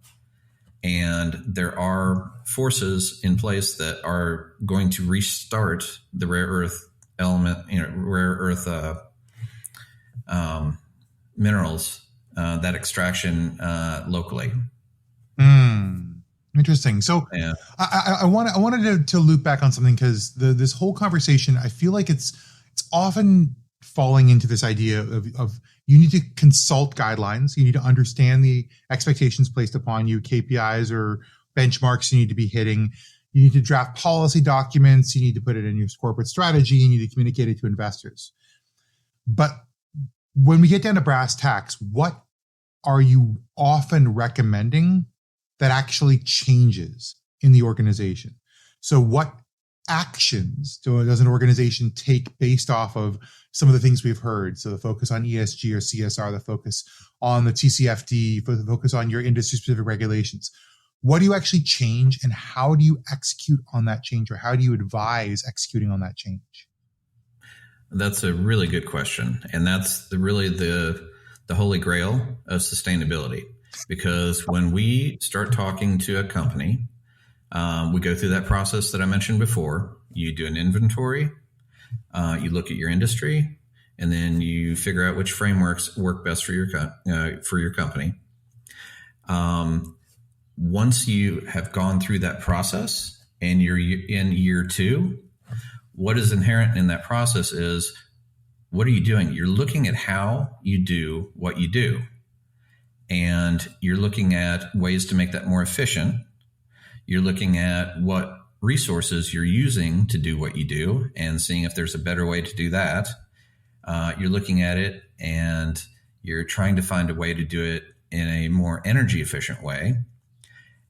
And there are forces in place that are going to restart the rare earth element, rare earth minerals, that extraction locally. Interesting. So Yeah. I wanted to loop back on something, because this whole conversation, I feel like it's often falling into this idea of you need to consult guidelines. You need to understand the expectations placed upon you, KPIs or benchmarks you need to be hitting. You need to draft policy documents. You need to put it in your corporate strategy. You need to communicate it to investors. But when we get down to brass tacks, what are you often recommending that actually changes in the organization? So what actions does an organization take based off of some of the things we've heard? So the focus on ESG or CSR, the focus on the TCFD, the focus on your industry-specific regulations. What do you actually change, and how do you execute on that change, or how do you advise executing on that change? That's a really good question. And that's really the holy grail of sustainability. Because when we start talking to a company, we go through that process that I mentioned before. You do an inventory, you look at your industry, and then you figure out which frameworks work best for your company. Once you have gone through that process and you're in year 2, what is inherent in that process is, what are you doing? You're looking at how you do what you do. And you're looking at ways to make that more efficient. You're looking at what resources you're using to do what you do and seeing if there's a better way to do that. You're looking at it and you're trying to find a way to do it in a more energy efficient way.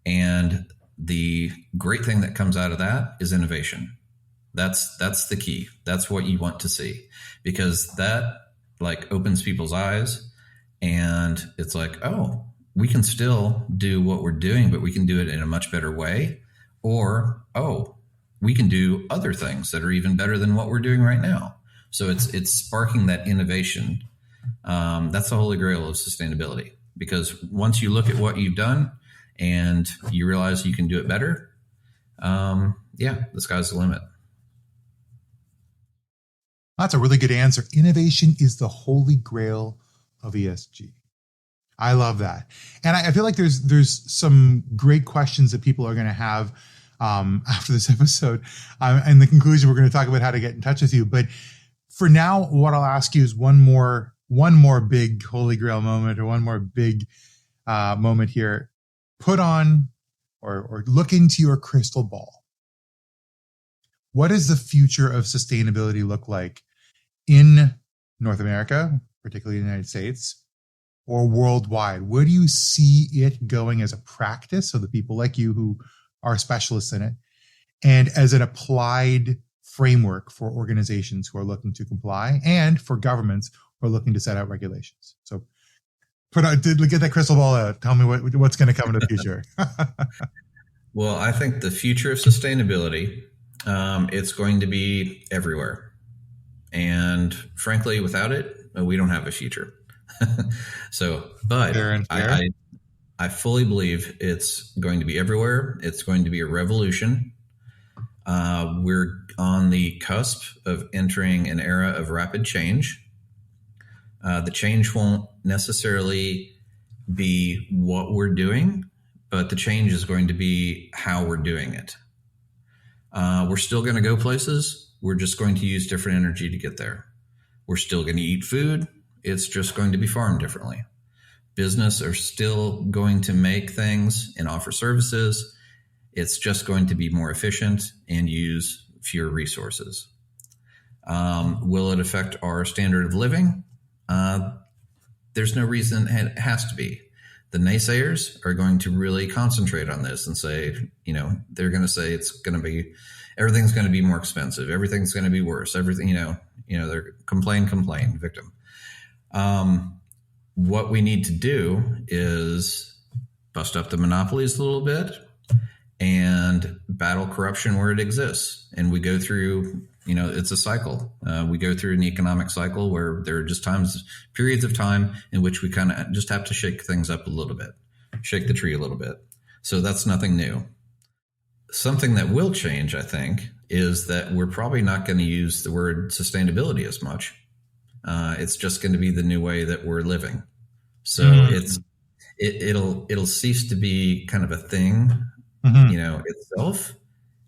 And the great thing that comes out of that is innovation. That's the key. That's what you want to see, because that opens people's eyes. And it's like, oh, we can still do what we're doing, but we can do it in a much better way. Or, oh, we can do other things that are even better than what we're doing right now. So it's sparking that innovation. That's the holy grail of sustainability, because once you look at what you've done and you realize you can do it better, the sky's the limit. That's a really good answer. Innovation is the holy grail of ESG. I love that. And I feel like there's some great questions that people are going to have after this episode. In the conclusion, we're going to talk about how to get in touch with you. But for now, what I'll ask you is one more big holy grail moment, or one more big moment here. Put on or look into your crystal ball. What does the future of sustainability look like in North America, particularly the United States, or worldwide? Where do you see it going as a practice, so the people like you who are specialists in it, and as an applied framework for organizations who are looking to comply, and for governments who are looking to set out regulations? So get that crystal ball out. Tell me what's going to come in the future. Well, I think the future of sustainability, it's going to be everywhere. And frankly, without it, we don't have a future. But I fully believe it's going to be everywhere. It's going to be a revolution. We're on the cusp of entering an era of rapid change. The change won't necessarily be what we're doing, but the change is going to be how we're doing it. We're still going to go places. We're just going to use different energy to get there. We're still going to eat food. It's just going to be farmed differently. Business are still going to make things and offer services. It's just going to be more efficient and use fewer resources. Will it affect our standard of living? There's no reason it has to be. The naysayers are going to really concentrate on this and say, they're going to say everything's going to be more expensive. Everything's going to be worse. Everything, they're complain, victim. What we need to do is bust up the monopolies a little bit and battle corruption where it exists. And we go through, it's a cycle. We go through an economic cycle where there are just periods of time in which we kind of just have to shake things up a little bit, shake the tree a little bit. So that's nothing new. Something that will change, I think, is that we're probably not going to use the word sustainability as much. It's just going to be the new way that we're living. So it'll cease to be kind of a thing, itself.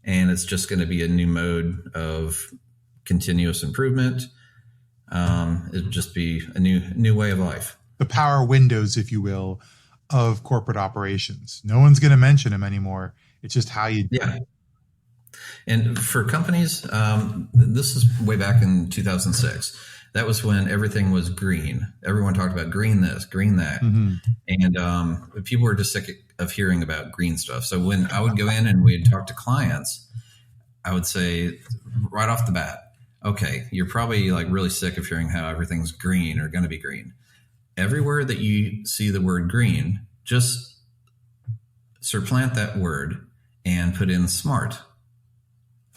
And it's just going to be a new mode of continuous improvement. It'll just be a new way of life. The power windows, if you will, of corporate operations. No one's going to mention them anymore. It's just how you do it. And for companies, this is way back in 2006. That was when everything was green. Everyone talked about green this, green that. Mm-hmm. And people were just sick of hearing about green stuff. So when I would go in and we'd talk to clients, I would say right off the bat, okay, you're probably like really sick of hearing how everything's green or going to be green. Everywhere that you see the word green, just supplant that word and put in smart.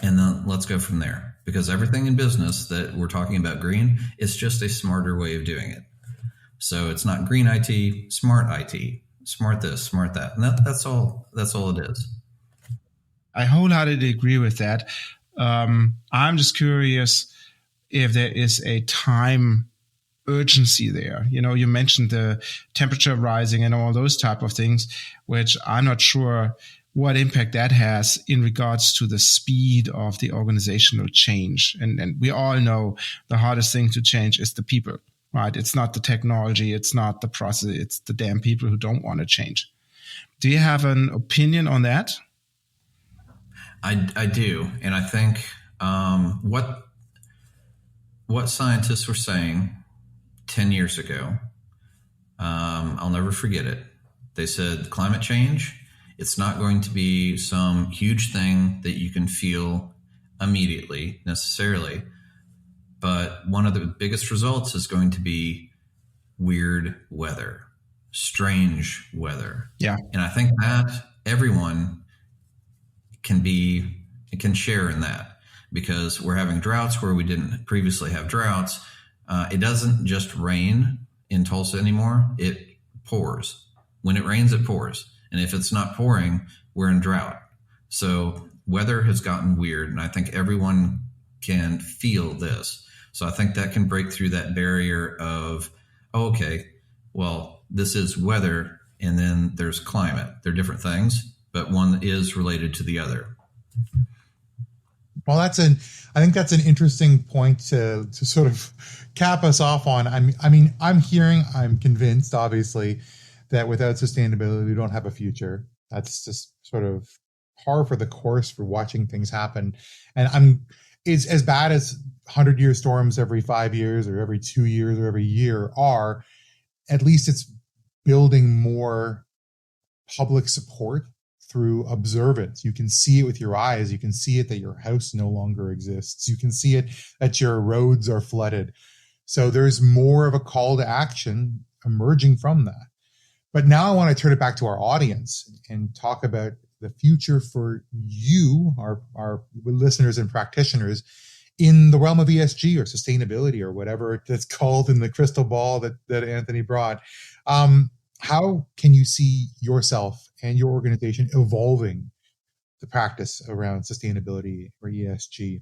And then let's go from there. Because everything in business that we're talking about green is just a smarter way of doing it. So it's not green IT, smart IT, smart this, smart that. And that's all it is. I wholeheartedly agree with that. I'm just curious if there is a time urgency there. You mentioned the temperature rising and all those type of things, which I'm not sure what impact that has in regards to the speed of the organizational change. And we all know the hardest thing to change is the people, right? It's not the technology. It's not the process. It's the damn people who don't want to change. Do you have an opinion on that? I do. And I think what scientists were saying 10 years ago, I'll never forget it. They said climate change, it's not going to be some huge thing that you can feel immediately necessarily, but one of the biggest results is going to be weird weather, strange weather. Yeah. And I think that everyone can share in that, because we're having droughts where we didn't previously have droughts. It doesn't just rain in Tulsa anymore. It pours. When it rains, it pours. And if it's not pouring, we're in drought. So weather has gotten weird, and I think everyone can feel this. So I think that can break through that barrier of, okay, well, this is weather, and then there's climate. They're different things, but one is related to the other. Well, I think that's an interesting point to sort of cap us off on. I'm convinced, obviously, that without sustainability, we don't have a future. That's just sort of par for the course for watching things happen. And it's as bad as 100-year storms every 5 years or every 2 years or every year are, at least it's building more public support through observance. You can see it with your eyes. You can see it that your house no longer exists. You can see it that your roads are flooded. So there's more of a call to action emerging from that. But now I want to turn it back to our audience and talk about the future for you, our listeners and practitioners, in the realm of ESG or sustainability or whatever it's called in the crystal ball that Anthony brought. How can you see yourself and your organization evolving the practice around sustainability or ESG?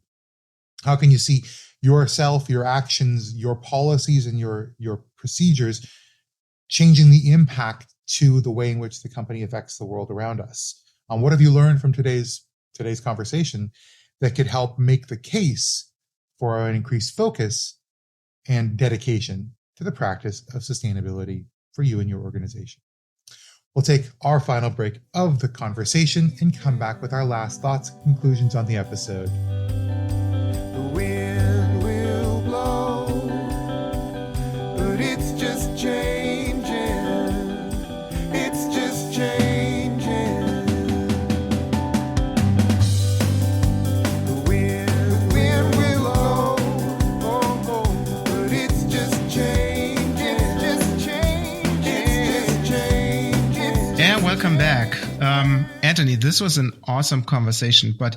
How can you see yourself, your actions, your policies, and your procedures changing the impact to the way in which the company affects the world around us? What have you learned from today's conversation that could help make the case for an increased focus and dedication to the practice of sustainability for you and your organization? We'll take our final break of the conversation and come back with our last thoughts and conclusions on the episode. The wind will blow, but it's just changing. It's just changing. The wind will blow, but it's just changing. It's just changing. It's just changing. And welcome back. Anthony, this was an awesome conversation, but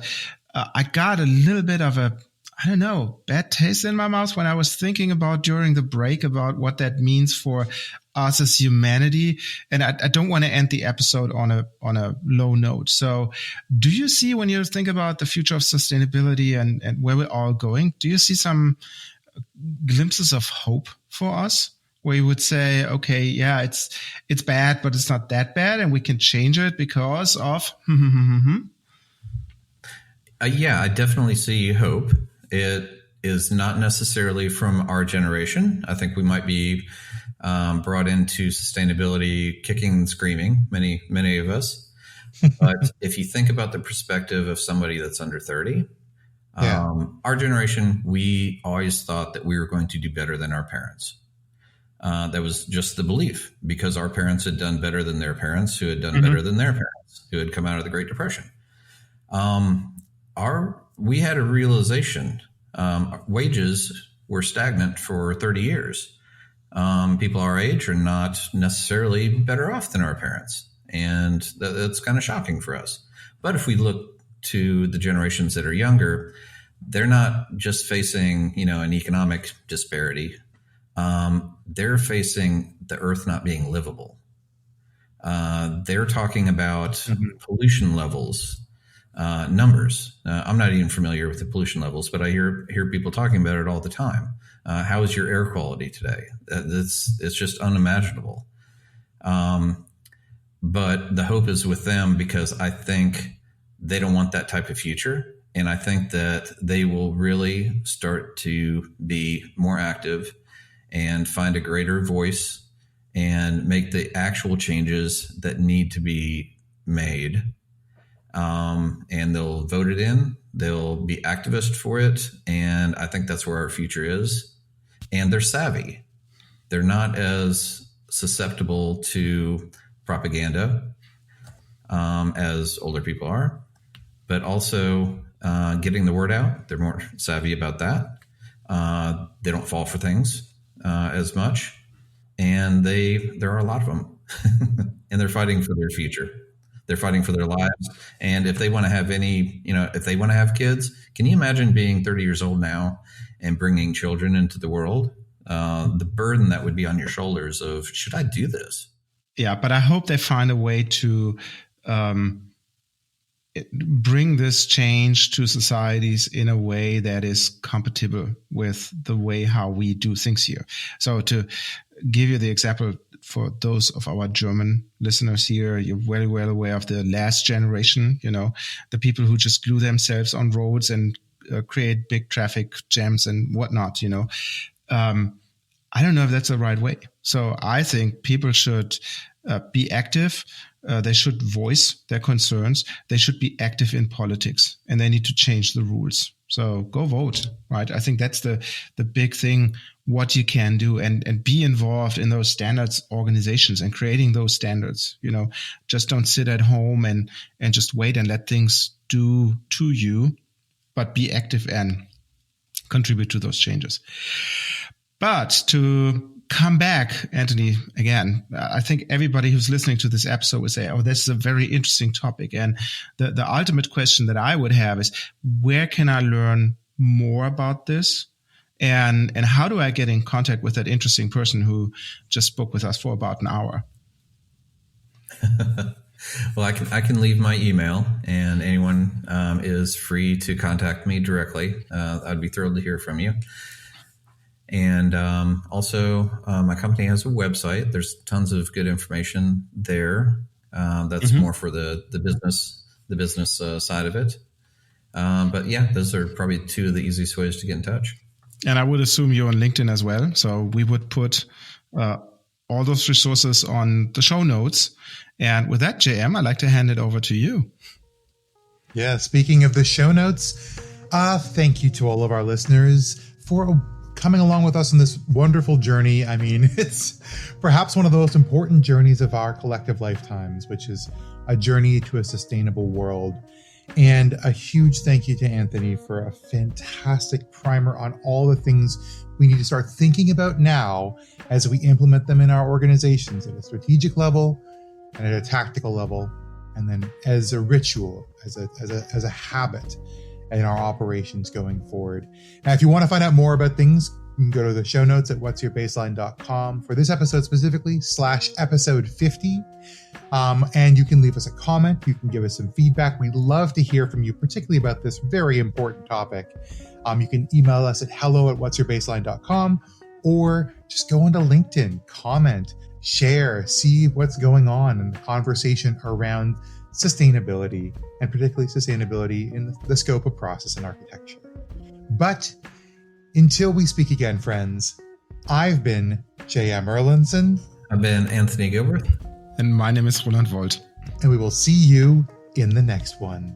I got a little bit of a, I don't know, bad taste in my mouth when I was thinking about during the break about what that means for us as humanity. And I don't want to end the episode on a low note. So do you see, when you think about the future of sustainability and where we're all going, do you see some glimpses of hope for us? Where you would say, okay, yeah, it's bad, but it's not that bad, and we can change it because of. Yeah, I definitely see hope. It is not necessarily from our generation. I think we might be brought into sustainability kicking and screaming, many of us. But if you think about the perspective of somebody that's under 30, our generation, we always thought that we were going to do better than our parents. That was just the belief, because our parents had done better than their parents, who had done better than their parents, who had come out of the Great Depression. We had a realization. Wages were stagnant for 30 years. People our age are not necessarily better off than our parents. And that's kind of shocking for us. But if we look to the generations that are younger, they're not just facing, an economic disparity. They're facing the earth not being livable. They're talking about pollution levels. Numbers. I'm not even familiar with the pollution levels, but I hear people talking about it all the time. How is your air quality today? It's just unimaginable. But the hope is with them, because I think they don't want that type of future. And I think that they will really start to be more active and find a greater voice and make the actual changes that need to be made. And they'll vote it in. They'll be activist for it. And I think that's where our future is. And they're savvy. They're not as susceptible to propaganda as older people are, but also getting the word out. They're more savvy about that. They don't fall for things as much. And there are a lot of them. And they're fighting for their future. They're fighting for their lives. And if they want to have if they want to have kids, can you imagine being 30 years old now and bringing children into the world? The burden that would be on your shoulders of, should I do this? Yeah, but I hope they find a way to bring this change to societies in a way that is compatible with the way how we do things here. So to give you the example, for those of our German listeners here, you're very well aware of the last generation, the people who just glue themselves on roads and create big traffic jams and whatnot, I don't know if that's the right way. So I think people should be active. They should voice their concerns. They should be active in politics, and they need to change the rules. So go vote, right? I think that's the big thing, what you can do, and be involved in those standards organizations and creating those standards. Just don't sit at home and just wait and let things do to you, but be active and contribute to those changes. But to come back, Anthony, again, I think everybody who's listening to this episode would say, oh, this is a very interesting topic. And the ultimate question that I would have is, where can I learn more about this? And how do I get in contact with that interesting person who just spoke with us for about an hour? Well, I can leave my email, and anyone is free to contact me directly. I'd be thrilled to hear from you. And also, my company has a website. There's tons of good information there. That's more for the business side of it. But yeah, those are probably two of the easiest ways to get in touch. And I would assume you're on LinkedIn as well. So we would put all those resources on the show notes. And with that, JM, I'd like to hand it over to you. Yeah, speaking of the show notes, thank you to all of our listeners for coming along with us on this wonderful journey. I mean, it's perhaps one of the most important journeys of our collective lifetimes, which is a journey to a sustainable world. And a huge thank you to Anthony for a fantastic primer on all the things we need to start thinking about now as we implement them in our organizations at a strategic level and at a tactical level, and then as a ritual, as a habit. in our operations going forward. Now, if you want to find out more about things, you can go to the show notes at whatsyourbaseline.com for this episode specifically, /episode 50. And you can leave us a comment. You can give us some feedback. We'd love to hear from you, particularly about this very important topic. You can email us at hello@whatsyourbaseline.com, or just go onto LinkedIn, comment, share, see what's going on in the conversation around sustainability, and particularly sustainability in the scope of process and architecture. But until we speak again, friends, I've been J.M. Erlandson. I've been Anthony Gilbreath. And my name is Roland Volt. And we will see you in the next one.